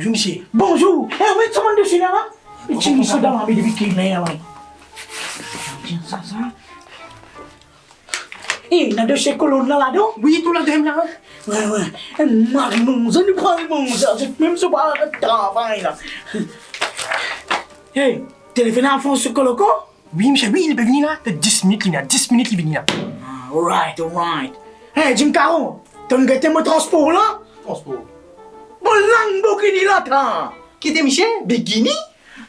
Bonjour, monsieur. Bonjour. Eh, mais tu m'as dessus là? Et tu me suis dans la vie depuis qu'il est là. Tiens, ça. Eh, il y a de ces colonnes là-dedans? Oui, tout là-dedans, là. Ouais. Marie-mon, je ne prends pas ça. C'est même ce pas le travail là. Hey, téléphone à fond ce coloco? Oui, monsieur, oui, il peut venir là. T'as 10 minutes, il vient. 10 minutes, il vient là. Alright. Hey, Jim Caro, t'as gâté mon transport là? Transport. Bon, Lamborghini là, t'as. Qui était, monsieur? Bikini?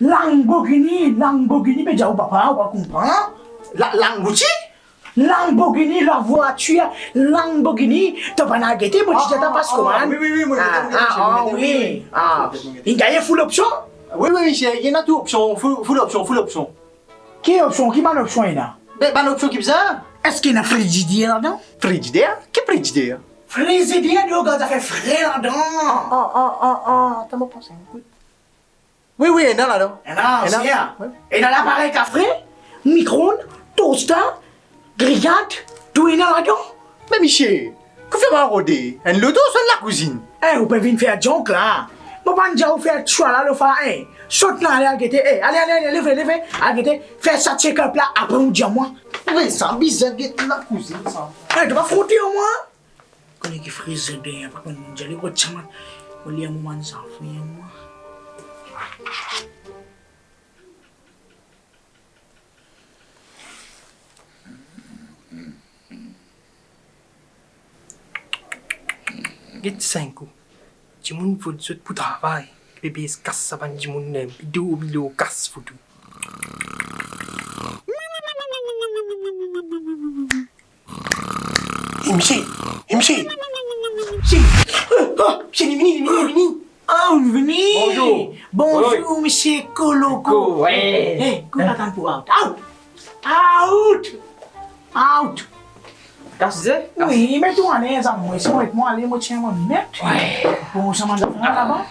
Lamborghini, mais déjà, papa, on va comprendre. Lamborghini? Lamborghini, la voiture, Lamborghini, t'as pas nagété, moi, tu t'as pas ce comment? Oui, moi, oui. Il gagne full option? Oui, monsieur, il y en a tout option, full option. Quelle option? Qui m'a l'option là? Ben, pas l'option qui bizarre. Est-ce qu'il y a un frigidaire là-dedans? Frigidaire? Quel frigidaire? Frigidaire, le gars, ça fait frais là-dedans. T'as pas pensé, écoute. Oui, il y en a là-dedans. Et dans l'appareil café, micro-ondes, toaster, grillade, tout est là-dedans. Mais, monsieur, que fait-moi rôder? Un loto sur la cuisine. Eh, vous pouvez venir faire junk là. Bon, pas dire vous faire choix là, le faire, saute là, allez, levez, allez, fais ça check-up là, après vous dire moi. Oui, ça bizarre, la cuisine, ça. Eh, tu vas foutre au moins. Quand il frise de, par contre, j'allais au chaman, on lit un moment de ça, moi. Get 5 coups. Tu m'as dit que pour travail. Bébé se casse ça, tu m'as dit que casse foutu. Monsieur. C'est venu. Ah, vous venez? Bonjour, Oui. monsieur Coloco. Ouais. Qu'on attend pour out. Casse. Oui, mais toi, allez, ça, moi, c'est moi, allez, moi, tiens, moi, net. Ouais. Bon, ça m'a fait là-bas.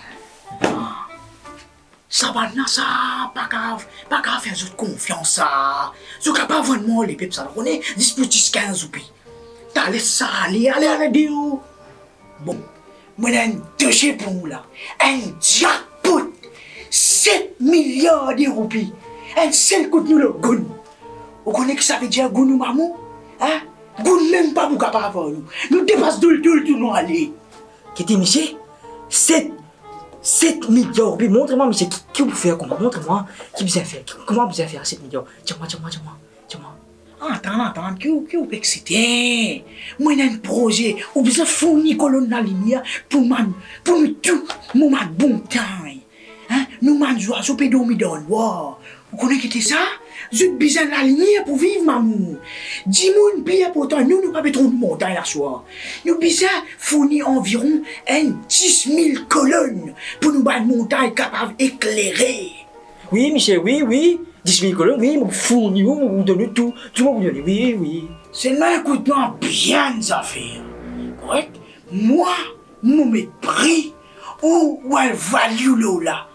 Ça va, ça, pas grave faire de confiance, ça. Ce qui pas vraiment les pépes, ça, on est 10 petits 15 ou pis. T'as laissé ça, allez, Dieu. Bon, moi, j'ai un dossier pour vous, là. Un jackpot. 7 milliards d'euros, pis. Un seul coup de nous, le goun. Vous connaissez que ça veut dire goun ou mamou? Hein? Goun même pas pour capable avoir nous. Nous dépassons tout nous aller. Qui était, monsieur? 7 milliards. Puis montre-moi, monsieur, qui vous fait comment? Montre-moi. Qui vous a fait? Comment vous avez fait 7 milliards? Dis-moi. Attends, qui vous excité? Moi, j'ai un projet où vous avez fourni colonne la lumière pour nous tout, mon bon temps. Hein? Nous mangeons, je peux dormir dans le noir. Vous connaissez ça? J'ai besoin de la lumière pour vivre, maman. 10 000 pliés pourtant, nous ne pas mettre de montagne la soir. Nous besoin fournir environ 10 000 colonnes pour nous battre une montagne capable d'éclairer. Oui, monsieur, oui. 10 000 colonnes, oui, vous fournissez, vous donnez tout. Tout le monde vous donne, oui. Seulement écoute-moi bien des affaires. Correct? Moi, mon mépris, ou elle value là.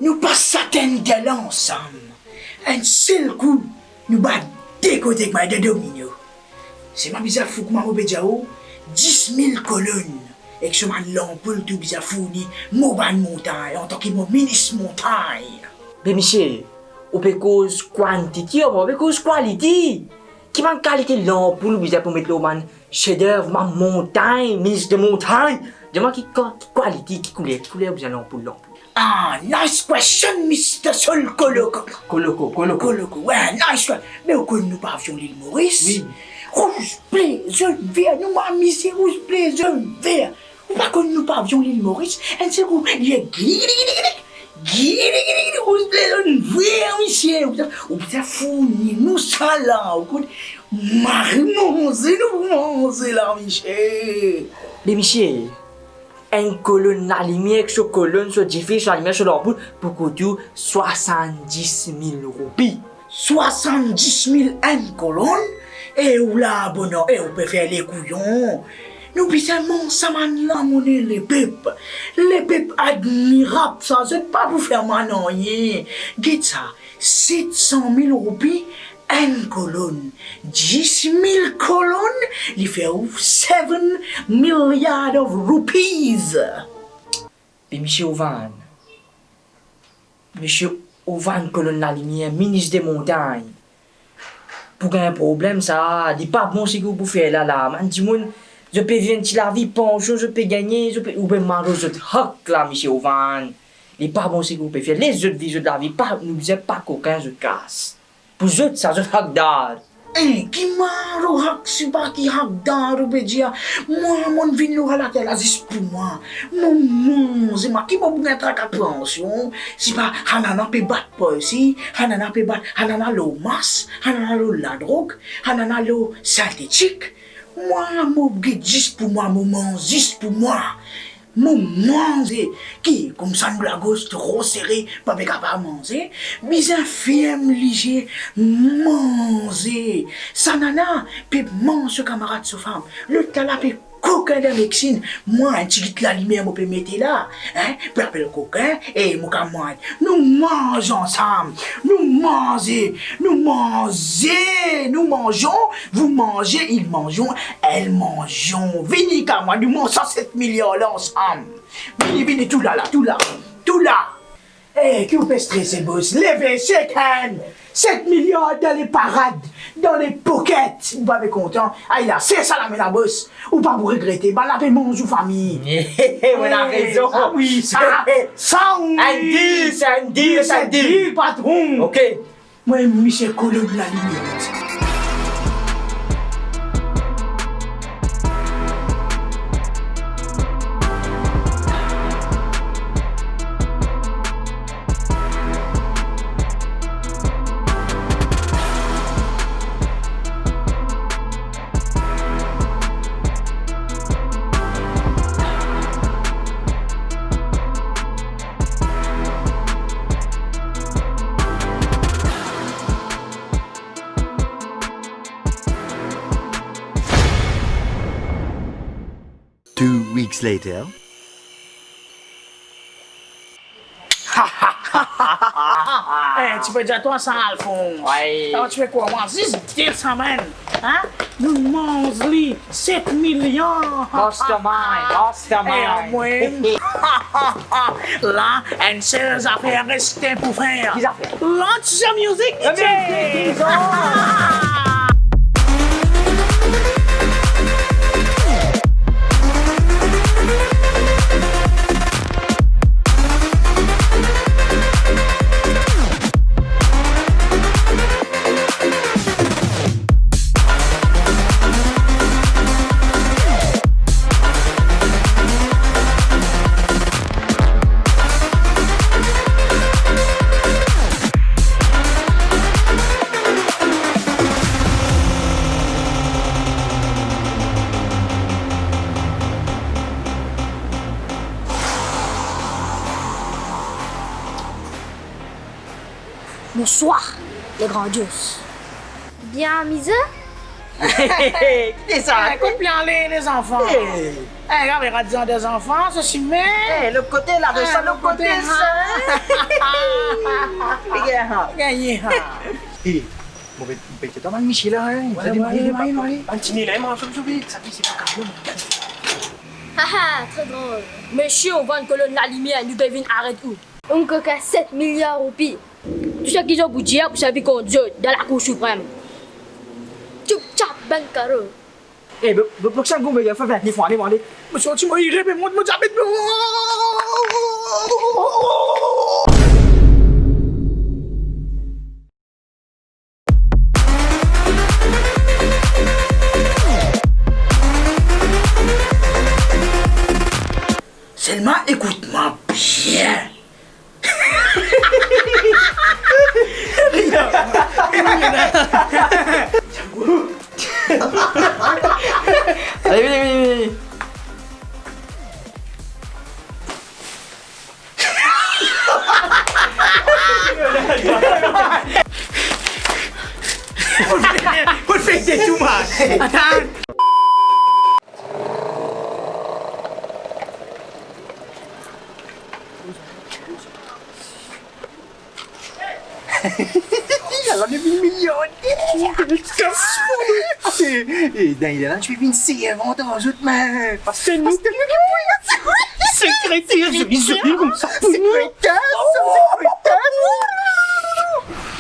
Nous pas certaines d'elles ensemble. Un seul coup, nous bat décoter de domino. C'est ma bizarre fou que m'a obédiao 10 000 colonnes. Et que je m'en l'ampoule tout bizarre fourni, mon montagne, en tant que mon ministre montagne. Mais monsieur, on peut cause quantité, on peut cause qualité. Qui manque qualité l'ampoule, vous avez pour mettre l'homme chef-d'œuvre, ma montagne, ministre de montagne. Dis-moi qui qualité, qui couleur vous avez l'ampoule. Ah, nice question, Mr. Sol Coloco. Coloco. Ouais, nice question. Mais au coup, nous pas l'île Maurice. Oui. Rouge, bleu, jaune, vert. Nous m'avons mis rouge, bleu, jaune, vert. Ou pas que nous pas l'île Maurice. Un seul coup, il y a rouge, bleu, jaune, vert, monsieur. Ou bien fourni, nous ça là. Au coup, nous mangez là, monsieur. Mais monsieur, une colonne la lumière, sur colonne, sur diffuse, sur la lumière, sur l'ampoule, pour coûter 70 000 roupies. 70 000 colonne? Et où là, bonheur, et où peut faire les couillons? Nous bizarrement, ça m'a monnaie les pépes. Les pépes admirables, ça, c'est pas pour faire manoyer. Dites ça, 700 000 roupies, une colonne. 10 000 colonnes, il fait 7 milliards of rupees. Et monsieur Ovan. Monsieur Ovan, colonne la lumière, ministre des montagnes. Pour qu'il y ait un problème, ça, dit pas bon, c'est que vous faire là. Man, dis-moi, je peux venir la vie, pension, je peux gagner, je peux, ou bien manger, je te hock là, monsieur Ovan. Dit pas bon, c'est que vous pouvez faire. Les autres vies de la vie, pas, nous disons pas qu'aucun, je casse. Pour eux, ça, je hock d'art. Ki maro hak si ba ki hak daru bedia. Moi, mon vino à la telle azis pour moi. Mon c'est moi qui m'a bien tra ka pension. Si ba hanana pe bat pas ici, hanana pe bat, hanana lo mas, hanana lo la drogue, hanana lo synthétique. Moi, mon juste pour moi, mon juste pour moi. Mon manger qui comme ça nous la gauche trop serré pas capable manger mais un film léger manger ça nana peut manger camarade sous femme le tala peut coquin de médecine moi un petit la lumière me peut mettre là hein peut appeler le coquin et mon camarade nous mangeons ensemble nous mangeons vous mangez ils mangeons elles mangeons vini camarade nous mangeons 107 millions là ensemble vini tout là eh qui vous peut stresser boss levez chacun 7 millions dans les parades, dans les pockets. Vous pas content. Ah, il a c'est ça la la boss. Ou pas vous regretter. Bah la paix mange ou famille. On a raison. Ah oui, ça oui. Un deal, patron. Ok. Moi, Michel Colon de la lumière. Two weeks later. Eh, tu peux dire toi ça, Alphonse. Ouais. Alors tu fais quoi, moi? 10 semaines. Hein? Nous mangeons 7 millions. Mastermind. Et moi, là, une seule affaire restée pour faire. Qu'est-ce affaire? Launch the music, DJ. Bonsoir, les grands dieux. Bien amusé? Qu'est-ce ça? Écoute bien les enfants. Regarde les radios des enfants, ceci mais. Le côté là de ça, le côté ça. Gagné. Eh, mauvais petit temps, Michel là, hein. Vous allez marier. Un petit nez là, mange comme vite. Ça c'est pas grave. Haha, très drôle. Monsieur, on vend colonne la lumière, nous devons arrêter où? On coca 7 milliards de roupies. Tout ça qu'ils ont pour dire, pour savoir qu'on dit dans la Cour suprême. Tchoup tchap, ben caro. Eh, pour que ça goûte, il faut faire des fois, allez. Monsieur, tu m'as iré, mais moi, je m'habite. Seulement, écoute-moi bien. Allez, venez. Vous faites tout mal. Attends. Alors, le millionnaire. Et dans il est là, je vais venir ici avant dans une main. Parce que nous. Secrétaire, joli comme ça. Secrétaire.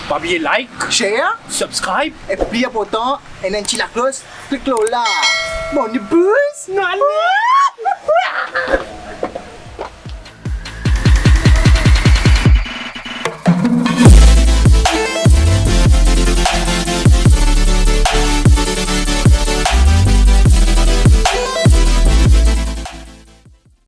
Pas oublier like, Share. subscribe. Et puis important, et nanti la close, clique là. Mon bus. Nani?